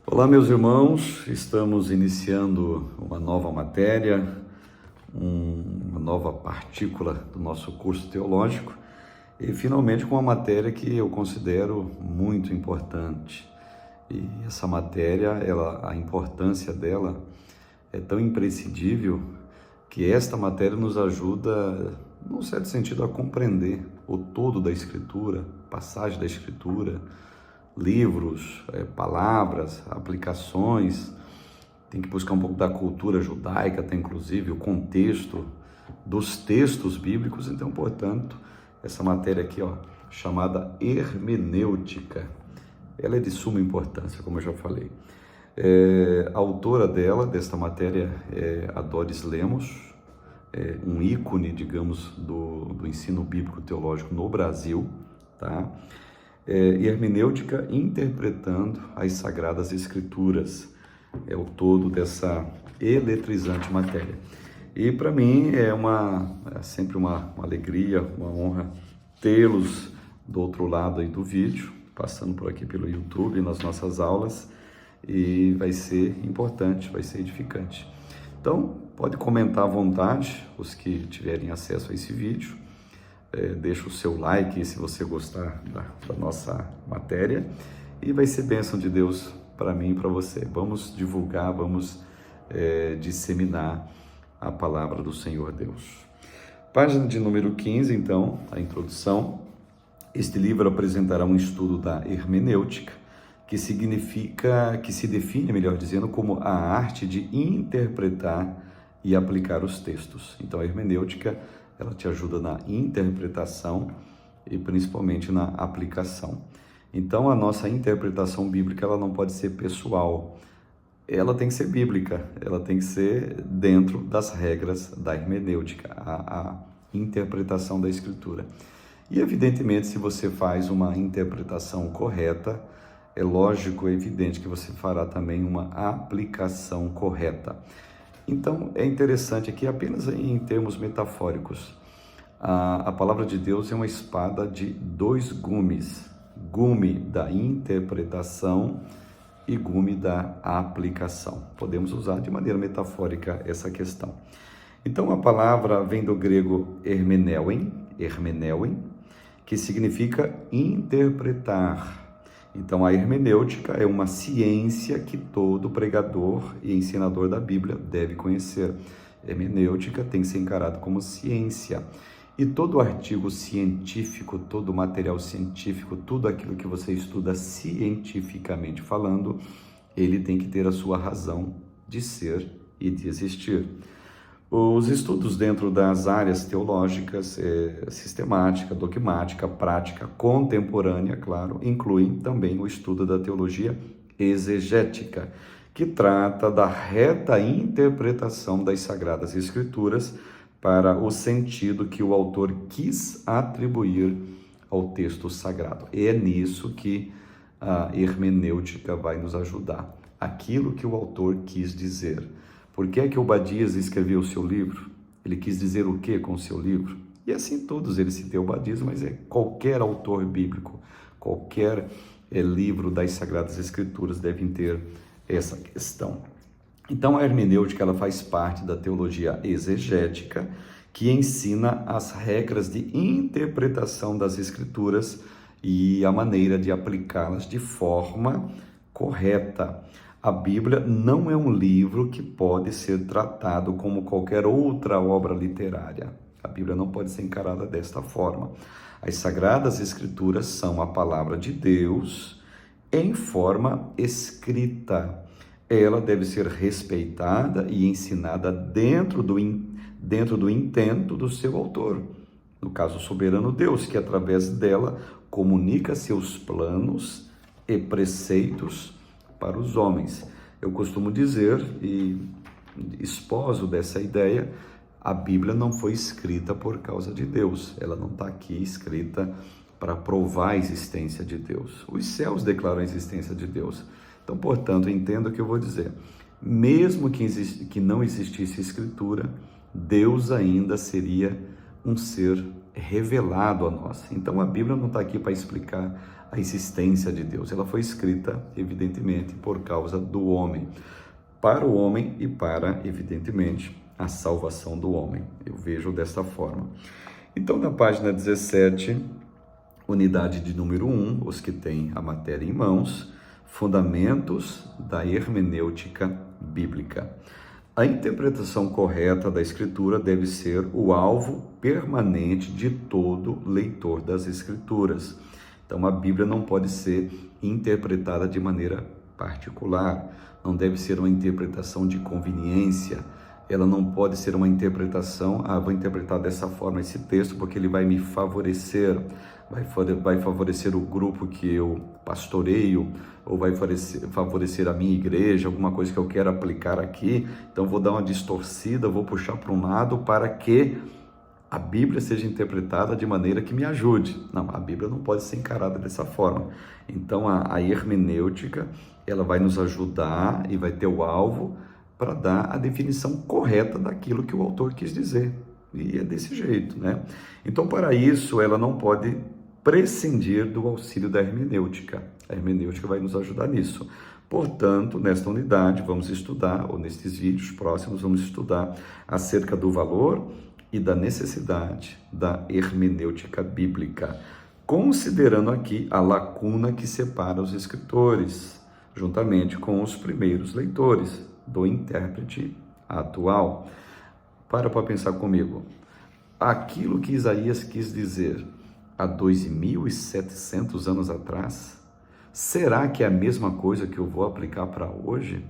Olá, meus irmãos, estamos iniciando uma nova matéria, uma nova partícula do nosso curso teológico e finalmente com uma matéria que eu considero muito importante. E essa matéria, a importância dela é tão imprescindível que esta matéria nos ajuda, num certo sentido, a compreender o todo da Escritura, passagem da Escritura, livros, palavras, aplicações. Tem que buscar um pouco da cultura judaica, até inclusive o contexto dos textos bíblicos. Então, portanto, essa matéria aqui, chamada hermenêutica, ela é de suma importância, como eu já falei. A autora desta matéria é a Doris Lemos, um ícone, digamos, do ensino bíblico teológico no Brasil, tá? Hermenêutica interpretando as Sagradas Escrituras, é o todo dessa eletrizante matéria. E para mim é sempre uma alegria, uma honra tê-los do outro lado aí do vídeo, passando por aqui pelo YouTube, nas nossas aulas, e vai ser importante, vai ser edificante. Então, pode comentar à vontade, os que tiverem acesso a esse vídeo. Deixa o seu like se você gostar da nossa matéria e vai ser bênção de Deus para mim e para você. Vamos divulgar, vamos disseminar a palavra do Senhor Deus. Página de número 15, então, a introdução. Este livro apresentará um estudo da hermenêutica, que se define, melhor dizendo, como a arte de interpretar e aplicar os textos. Então, a hermenêutica, ela te ajuda na interpretação e principalmente na aplicação. Então, a nossa interpretação bíblica, ela não pode ser pessoal, ela tem que ser bíblica, ela tem que ser dentro das regras da hermenêutica, a interpretação da Escritura. E, evidentemente, se você faz uma interpretação correta, é lógico, é evidente que você fará também uma aplicação correta. Então, é interessante aqui, apenas em termos metafóricos, a palavra de Deus é uma espada de dois gumes, gume da interpretação e gume da aplicação. Podemos usar de maneira metafórica essa questão. Então, a palavra vem do grego hermeneuin, que significa interpretar. Então, a hermenêutica é uma ciência que todo pregador e ensinador da Bíblia deve conhecer. Hermenêutica tem que ser encarado como ciência. E todo artigo científico, todo material científico, tudo aquilo que você estuda cientificamente falando, ele tem que ter a sua razão de ser e de existir. Os estudos dentro das áreas teológicas, sistemática, dogmática, prática, contemporânea, claro, incluem também o estudo da teologia exegética, que trata da reta interpretação das Sagradas Escrituras para o sentido que o autor quis atribuir ao texto sagrado. E é nisso que a hermenêutica vai nos ajudar. Aquilo que o autor quis dizer. Por que é que Obadias escreveu o seu livro? Ele quis dizer o que com o seu livro? E assim todos eles citam Obadias, mas qualquer autor bíblico, qualquer livro das Sagradas Escrituras devem ter essa questão. Então a hermenêutica, ela faz parte da teologia exegética, que ensina as regras de interpretação das Escrituras e a maneira de aplicá-las de forma correta. A Bíblia não é um livro que pode ser tratado como qualquer outra obra literária. A Bíblia não pode ser encarada desta forma. As Sagradas Escrituras são a palavra de Deus em forma escrita. Ela deve ser respeitada e ensinada dentro do intento do seu autor. No caso, o soberano Deus, que através dela comunica seus planos e preceitos para os homens. Eu costumo dizer, e esposo dessa ideia, a Bíblia não foi escrita por causa de Deus. Ela não está aqui escrita para provar a existência de Deus. Os céus declaram a existência de Deus. Então, portanto, entenda o que eu vou dizer. Mesmo que não existisse Escritura, Deus ainda seria um ser revelado a nós. Então, a Bíblia não está aqui para explicar a existência de Deus. Ela foi escrita, evidentemente, por causa do homem, para o homem e para, evidentemente, a salvação do homem. Eu vejo desta forma. Então, na página 17, unidade de número 1, os que têm a matéria em mãos, fundamentos da hermenêutica bíblica. A interpretação correta da Escritura deve ser o alvo permanente de todo leitor das Escrituras. Então, a Bíblia não pode ser interpretada de maneira particular, não deve ser uma interpretação de conveniência, ela não pode ser uma interpretação, vou interpretar dessa forma esse texto porque ele vai me favorecer, vai favorecer o grupo que eu pastoreio, ou vai favorecer a minha igreja, alguma coisa que eu quero aplicar aqui, então vou dar uma distorcida, vou puxar para um lado para que a Bíblia seja interpretada de maneira que me ajude. Não, a Bíblia não pode ser encarada dessa forma. Então a hermenêutica, ela vai nos ajudar e vai ter o alvo para dar a definição correta daquilo que o autor quis dizer. E é desse jeito, né? Então, para isso, ela não pode prescindir do auxílio da hermenêutica. A hermenêutica vai nos ajudar nisso. Portanto, nesta unidade, vamos estudar, ou nestes vídeos próximos, vamos estudar acerca do valor e da necessidade da hermenêutica bíblica, considerando aqui a lacuna que separa os escritores, juntamente com os primeiros leitores, do intérprete atual. Para pensar comigo. Aquilo que Isaías quis dizer há 2.700 anos atrás, será que é a mesma coisa que eu vou aplicar para hoje?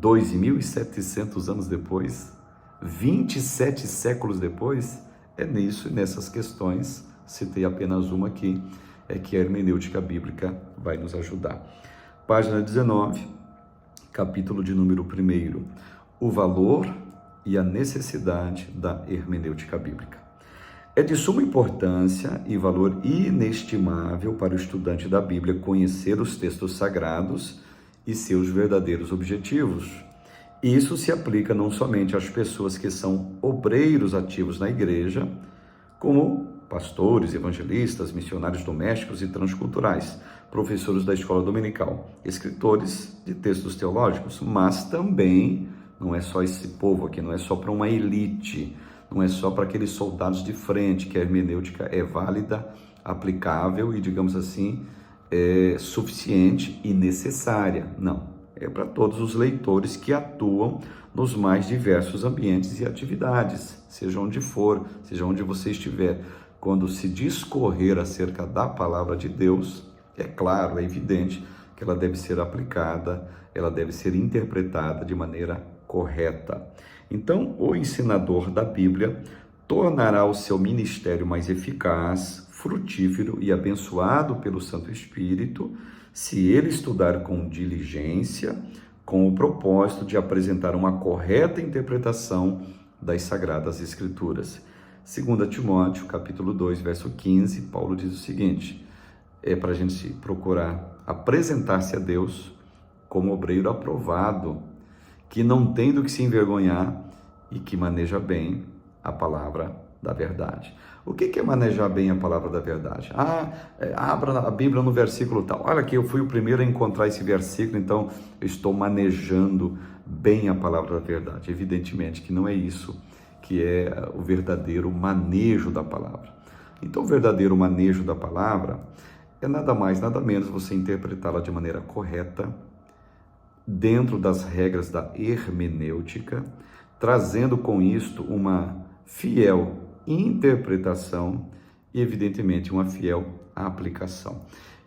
2.700 anos depois? 27 séculos depois? É nisso e nessas questões, citei apenas uma aqui, é que a hermenêutica bíblica vai nos ajudar. Página 19, capítulo de número 1, o valor e a necessidade da hermenêutica bíblica. É de suma importância e valor inestimável para o estudante da Bíblia conhecer os textos sagrados e seus verdadeiros objetivos. Isso se aplica não somente às pessoas que são obreiros ativos na igreja, como pastores, evangelistas, missionários domésticos e transculturais, professores da escola dominical, escritores de textos teológicos, mas também não é só esse povo aqui, não é só para uma elite, não é só para aqueles soldados de frente que a hermenêutica é válida, aplicável e, digamos assim, suficiente e necessária. Não, é para todos os leitores que atuam nos mais diversos ambientes e atividades, seja onde for, seja onde você estiver. Quando se discorrer acerca da palavra de Deus, é claro, é evidente que ela deve ser aplicada, ela deve ser interpretada de maneira correta. Então, o ensinador da Bíblia tornará o seu ministério mais eficaz, frutífero e abençoado pelo Santo Espírito, se ele estudar com diligência, com o propósito de apresentar uma correta interpretação das Sagradas Escrituras. 2 Timóteo, capítulo 2, verso 15, Paulo diz o seguinte, é para a gente procurar apresentar-se a Deus como obreiro aprovado, que não tem do que se envergonhar e que maneja bem a palavra da verdade. O que é manejar bem a palavra da verdade? Abra a Bíblia no versículo tal. Olha aqui, eu fui o primeiro a encontrar esse versículo, então eu estou manejando bem a palavra da verdade. Evidentemente que não é isso que é o verdadeiro manejo da palavra. Então, o verdadeiro manejo da palavra é nada mais, nada menos você interpretá-la de maneira correta, dentro das regras da hermenêutica, trazendo com isto uma fiel interpretação e, evidentemente, uma fiel aplicação.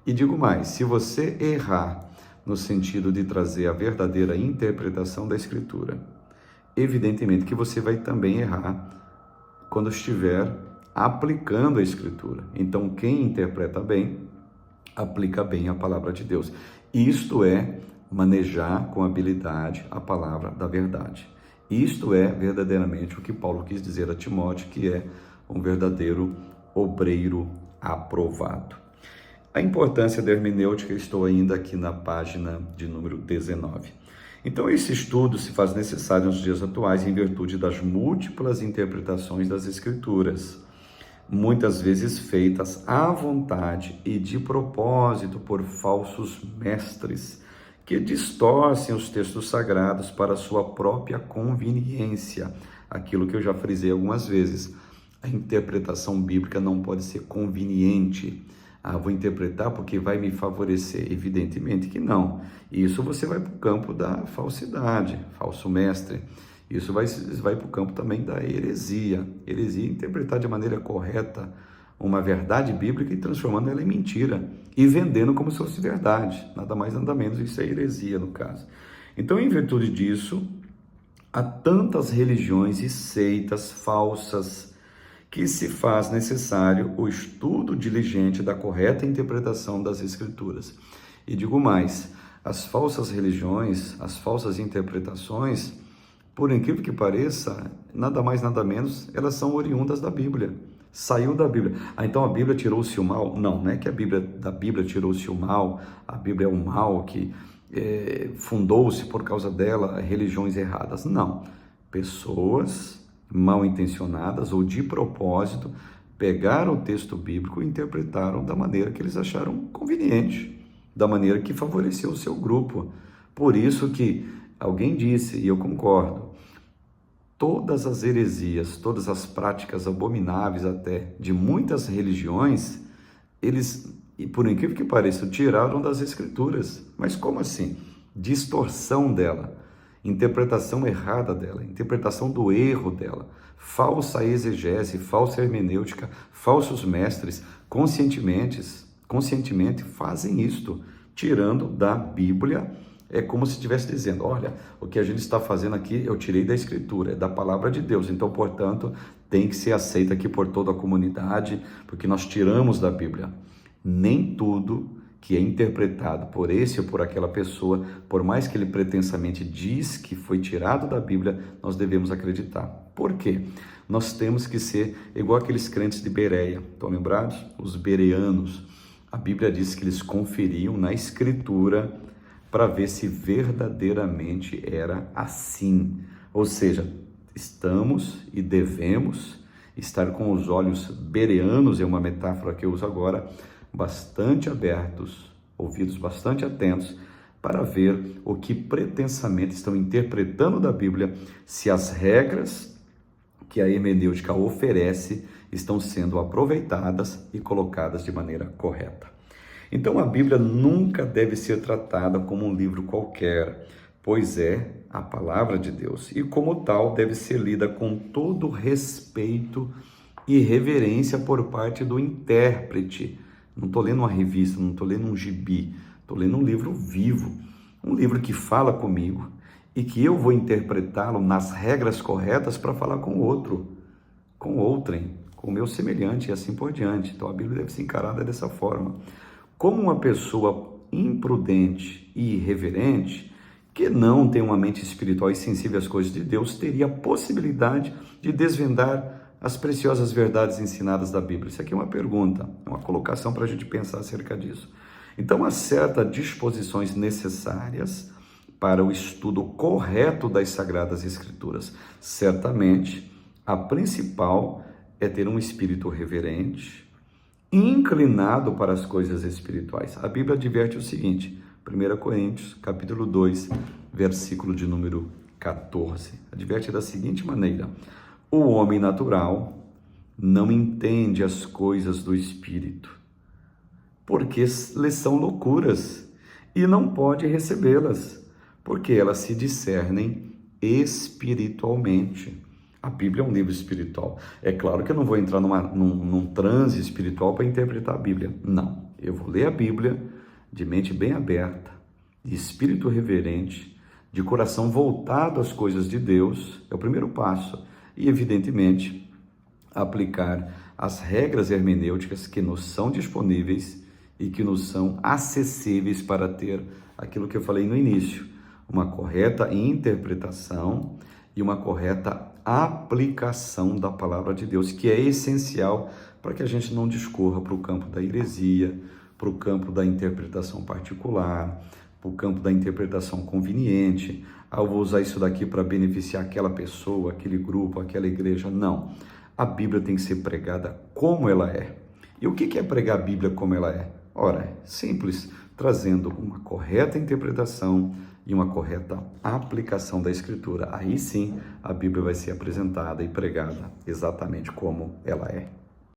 E digo mais, se você errar no sentido de trazer a verdadeira interpretação da Escritura, evidentemente que você vai também errar quando estiver aplicando a Escritura. Então, quem interpreta bem, aplica bem a palavra de Deus. Isto é manejar com habilidade a palavra da verdade. Isto é verdadeiramente o que Paulo quis dizer a Timóteo, que é um verdadeiro obreiro aprovado. A importância da hermenêutica, estou ainda aqui na página de número 19. Então, esse estudo se faz necessário nos dias atuais em virtude das múltiplas interpretações das Escrituras. muitas vezes feitas à vontade e de propósito por falsos mestres, que distorcem os textos sagrados para sua própria conveniência. Aquilo que eu já frisei algumas vezes, a interpretação bíblica não pode ser conveniente. Vou interpretar porque vai me favorecer. Evidentemente que não. Isso você vai para o campo da falsidade, falso mestre. Isso vai para o campo também da heresia. Heresia é interpretar de maneira correta uma verdade bíblica e transformando ela em mentira e vendendo como se fosse verdade. Nada mais, nada menos, isso é heresia no caso. Então, em virtude disso, há tantas religiões e seitas falsas que se faz necessário o estudo diligente da correta interpretação das Escrituras. E digo mais, as falsas religiões, as falsas interpretações, por incrível que pareça, nada mais, nada menos, elas são oriundas da Bíblia. Saiu da Bíblia. Então a Bíblia tirou-se o mal? Não, não é que da Bíblia tirou-se o mal, a Bíblia é o mal que fundou-se por causa dela religiões erradas. Não. Pessoas mal intencionadas ou de propósito pegaram o texto bíblico e interpretaram da maneira que eles acharam conveniente, da maneira que favoreceu o seu grupo. Por isso que alguém disse, e eu concordo, todas as heresias, todas as práticas abomináveis até de muitas religiões, eles, e por incrível que pareça, tiraram das Escrituras. Mas como assim? Distorção dela, interpretação errada dela, interpretação do erro dela, falsa exegese, falsa hermenêutica, falsos mestres, conscientemente fazem isto, tirando da Bíblia. É como se estivesse dizendo, olha, o que a gente está fazendo aqui eu tirei da Escritura, é da palavra de Deus, então, portanto, tem que ser aceito aqui por toda a comunidade, porque nós tiramos da Bíblia. Nem tudo que é interpretado por esse ou por aquela pessoa, por mais que ele pretensamente diz que foi tirado da Bíblia, nós devemos acreditar. Por quê? Nós temos que ser igual aqueles crentes de Bereia, estão lembrados? Os bereanos. A Bíblia diz que eles conferiam na Escritura para ver se verdadeiramente era assim. Ou seja, estamos e devemos estar com os olhos bereanos, é uma metáfora que eu uso agora, bastante abertos, ouvidos bastante atentos, para ver o que pretensamente estão interpretando da Bíblia, se as regras que a hermenêutica oferece estão sendo aproveitadas e colocadas de maneira correta. Então a Bíblia nunca deve ser tratada como um livro qualquer, pois é a palavra de Deus, e como tal deve ser lida com todo respeito e reverência por parte do intérprete. Não estou lendo uma revista, não estou lendo um gibi, estou lendo um livro vivo, um livro que fala comigo e que eu vou interpretá-lo nas regras corretas para falar com o outro, com outrem, com o meu semelhante e assim por diante. Então a Bíblia deve ser encarada dessa forma. Como uma pessoa imprudente e irreverente, que não tem uma mente espiritual e sensível às coisas de Deus, teria a possibilidade de desvendar as preciosas verdades ensinadas da Bíblia? Isso aqui é uma pergunta, é uma colocação para a gente pensar acerca disso. Então, há certas disposições necessárias para o estudo correto das Sagradas Escrituras. Certamente, a principal é ter um espírito reverente, inclinado para as coisas espirituais. A Bíblia adverte o seguinte, 1 Coríntios, capítulo 2, versículo de número 14. Adverte da seguinte maneira: o homem natural não entende as coisas do Espírito, porque lhes são loucuras, e não pode recebê-las, porque elas se discernem espiritualmente. A Bíblia é um livro espiritual. É claro que eu não vou entrar num transe espiritual para interpretar a Bíblia. Não, eu vou ler a Bíblia de mente bem aberta, de espírito reverente, de coração voltado às coisas de Deus. É o primeiro passo. E, evidentemente, aplicar as regras hermenêuticas que nos são disponíveis e que nos são acessíveis para ter aquilo que eu falei no início, uma correta interpretação e uma correta aplicação da palavra de Deus, que é essencial para que a gente não discorra para o campo da heresia, para o campo da interpretação particular, para o campo da interpretação conveniente. Eu vou usar isso daqui para beneficiar aquela pessoa, aquele grupo, aquela igreja. Não. A Bíblia tem que ser pregada como ela é. E o que é pregar a Bíblia como ela é? Ora, é simples, trazendo uma correta interpretação e uma correta aplicação da Escritura. Aí sim, a Bíblia vai ser apresentada e pregada exatamente como ela é.